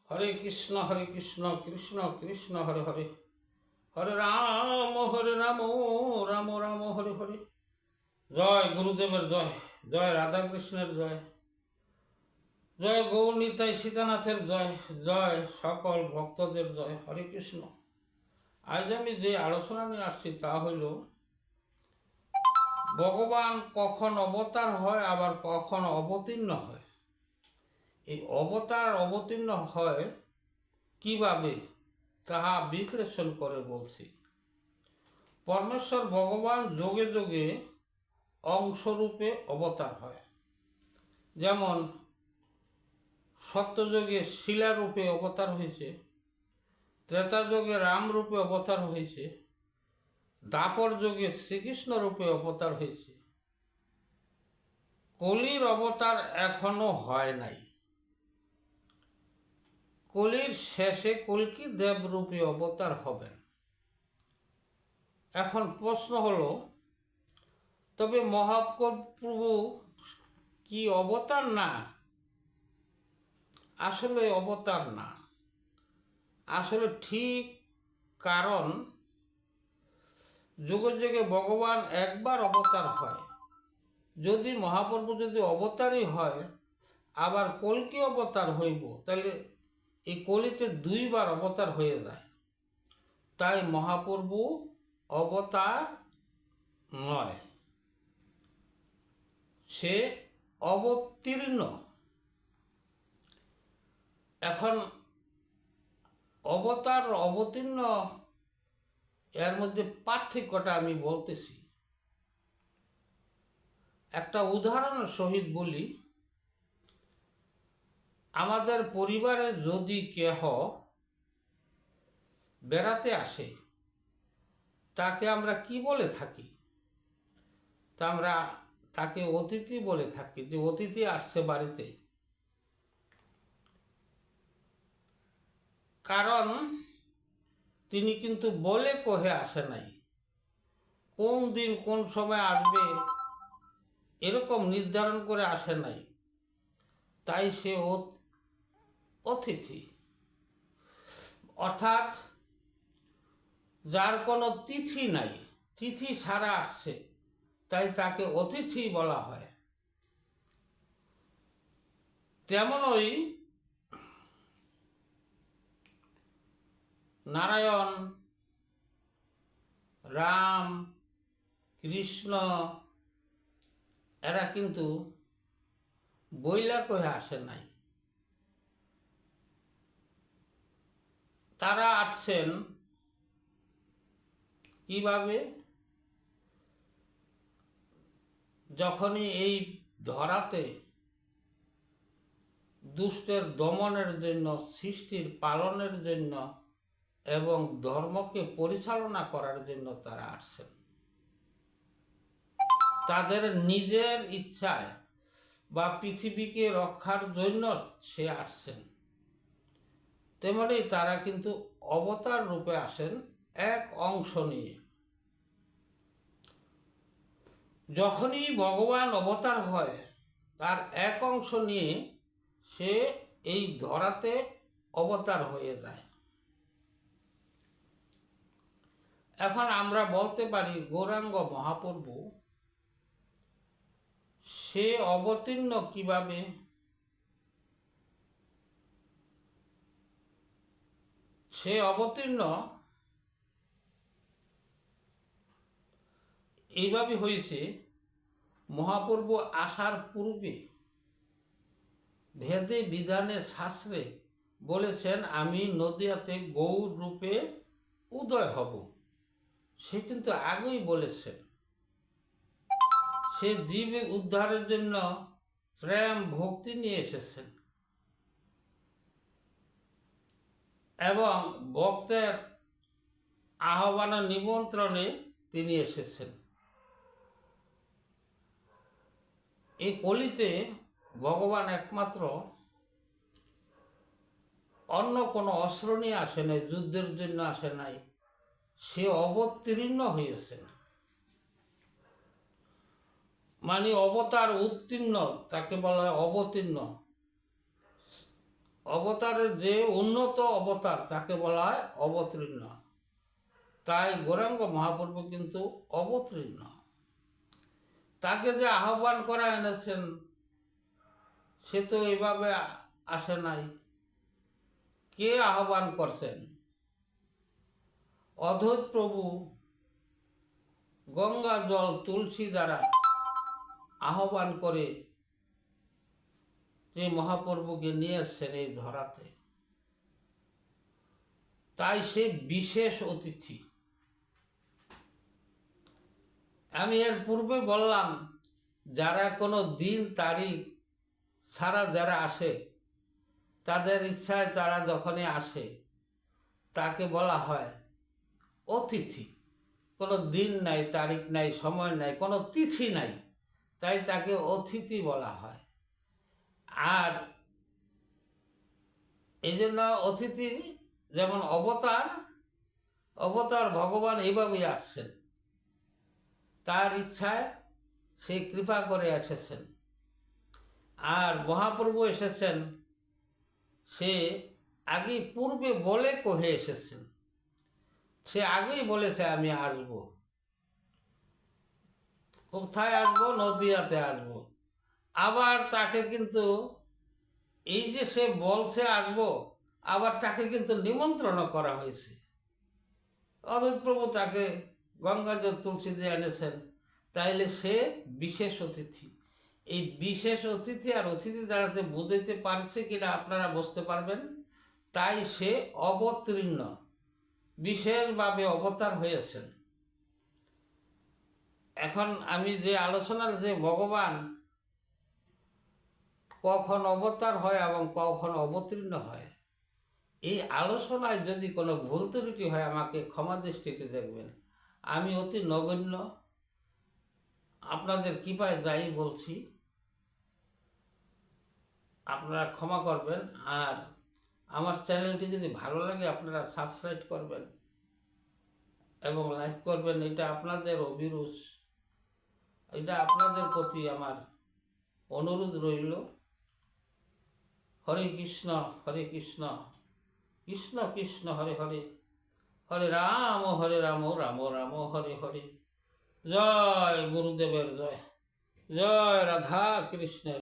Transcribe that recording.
হরে কৃষ্ণ কৃষ্ণ কৃষ্ণ হরে হরে, হরে রাম রাম রাম হরে হরে। জয় গুরুদেবের জয়, জয় রাধাকৃষ্ণের জয়, জয় গৌরনীতাই সীতানাথের জয়, জয় সকল ভক্তদের জয়। হরে কৃষ্ণ। আজ আমি যে আলোচনা নিয়ে আসছি তা হইল ভগবান কখন অবতার হয় আবার কখন অবতীর্ণ হয়। এই অবতার অবতীর্ণ হয় কিভাবে তাহা বিশ্লেষণ করে বলছি। পরমেশ্বর ভগবান যোগে যোগে অংশরূপে অবতার হয়। যেমন সত্যযুগে শিলারূপে অবতার হয়েছে, ত্রেতাযুগে রামরূপে অবতার হয়েছে, দাপর যুগে শ্রীকৃষ্ণ রূপে অবতার হয়েছে। কলির অবতার এখনো হয় নাই। কলির শেষে কল্কি দেবরূপে অবতার হবেন। এখন প্রশ্ন হলো, তবে মহাপ্রভু কি অবতার না? আসলে অবতার না, আসলে ঠিক। কারণ যুগে যুগে ভগবান একবার অবতার হয়। যদি মহাপ্রভু যদি অবতারই হয় আবার কল্কি অবতার হইব, তাহলে এই কলিতে দুইবার অবতার হয়ে যায়। তাই মহাপ্রভু অবতার নয়, সে অবতীর্ণ। এখন অবতার অবতীর্ণ এর মধ্যে পার্থক্যটা আমি বলতেছি। একটা উদাহরণের সহিত বলি। আমাদের পরিবারে যদি কেহ বেড়াতে আসে, তাকে আমরা কি বলে থাকি? তা আমরা তাকে অতিথি বলে থাকি, যে অতিথি আসছে বাড়িতে। কারণ তিনি কিন্তু বলে কহে আসে নাই। কোন দিন কোন সময় আসবে এরকম নির্ধারণ করে আসে নাই, তাই সে অতিথি। অর্থাৎ যার কোনো তিথি নাই, তিথি ছাড়া আসছে, তাই তাকে অতিথি বলা হয়। তেমনই নারায়ণ, রাম, কৃষ্ণ এরা কিন্তু বইলা কহে আসে নাই। তারা আসছেন কিভাবে? যখনই এই ধরাতে দুষ্টের দমনের জন্য, সৃষ্টির পালনের জন্য এবং ধর্মকে পরিচালনা করার জন্য তারা আসছেন। তাদের নিজের ইচ্ছায় বা পৃথিবীকে রক্ষার জন্য সে আসছেন। তেমনি তারা কিন্তু অবতার রূপে আসেন এক অংশ নিয়ে। যখনই ভগবান অবতার হয়, তার এক অংশ নিয়ে সে এই ধরাতে অবতার হয়ে যায়। এখন আমরা বলতে পারি গৌরাঙ্গ মহাপ্রভু সে অবতীর্ণ কিভাবে? সে অবতীর্ণ এইভাবে হয়েছে, মহাপ্রভু আসার পূর্বে ভেদে বিধানে শাস্ত্রে বলেছেন, আমি নদিয়াতে গৌর রূপে উদয় হব। সে কিন্তু আগেই বলেছেন। সে জীব উদ্ধারের জন্য প্রেম ভক্তি নিয়ে এসেছেন এবং ভক্তের আহ্বান নিমন্ত্রণে তিনি এসেছেন। এই কলিতে ভগবান একমাত্র অন্য কোনো অস্ত্র নিয়ে আসে নাই, যুদ্ধের জন্য আসে নাই। সে অবতীর্ণ হয়েছেন, মানে অবতার উত্তীর্ণ, তাকে বলা হয় অবতীর্ণ। অবতারের যে উন্নত অবতার তাকে বলা হয় অবতীর্ণ। তাই গৌরাঙ্গ মহাপ্রভু কিন্তু অবতীর্ণ। তাকে যে আহ্বান করা এনেছেন সে তো এইভাবে আসে নাই। কে আহ্বান করছেন? অদ্বৈত প্রভু গঙ্গা জল তুলসী দ্বারা আহ্বান করে যে মহাপ্রভুকে নিয়ে এসছেন এই ধরাতে। তাই সে বিশেষ অতিথি। আমি এর পূর্বে বললাম, যারা কোনো দিন তারিখ ছাড়া যারা আসে, তাদের ইচ্ছায় তারা যখনই আসে তাকে বলা হয় অতিথি। কোনো দিন নাই, তারিখ নাই, সময় নাই, কোনো তিথি নাই, তাই তাকে অতিথি বলা হয়। আর এই জন্য অতিথি, যেমন অবতার ভগবান এইভাবেই আসছেন, তার ইচ্ছায় সে কৃপা করে এসেছেন। আর মহাপ্রভু এসেছেন, সে আগেই পূর্বে বলে কহে এসেছেন। সে আগেই বলেছে আমি আসব। কোথায় আসব? নদিয়াতে আসব। আবার তাকে কিন্তু এই যে সে বলছে আসব, আবার তাকে কিন্তু নিমন্ত্রণও করা হয়েছে। অদ্বৈত প্রভু তাকে গঙ্গাজল তুলসী দিয়ে এনেছেন, তাইলে সে বিশেষ অতিথি। এই বিশেষ অতিথি আর অতিথি দ্বারাতে বুঝতে পারছে কিনা আপনারা বুঝতে পারবেন। তাই সে অবতীর্ণ, বিশেষভাবে অবতার হয়েছেন। এখন আমি যে আলোচনার যে ভগবান কখন অবতার হয় এবং কখন অবতীর্ণ হয়, এই আলোচনায় যদি কোনো ভুল ত্রুটি হয় আমাকে ক্ষমা দৃষ্টিতে দেখবেন। আমি অতি নগণ্য, আপনাদের কৃপায় যাই বলছি, আপনারা ক্ষমা করবেন। আর আমার চ্যানেলটি যদি ভালো লাগে আপনারা সাবস্ক্রাইব করবেন এবং লাইক করবেন। এটা আপনাদের অভিরুচ, এটা আপনাদের প্রতি আমার অনুরোধ রইল। হরে কৃষ্ণ কৃষ্ণ কৃষ্ণ হরে হরে, হরে রাম রাম রাম হরে হরে। জয় গুরুদেবের জয়, জয় রাধা কৃষ্ণের।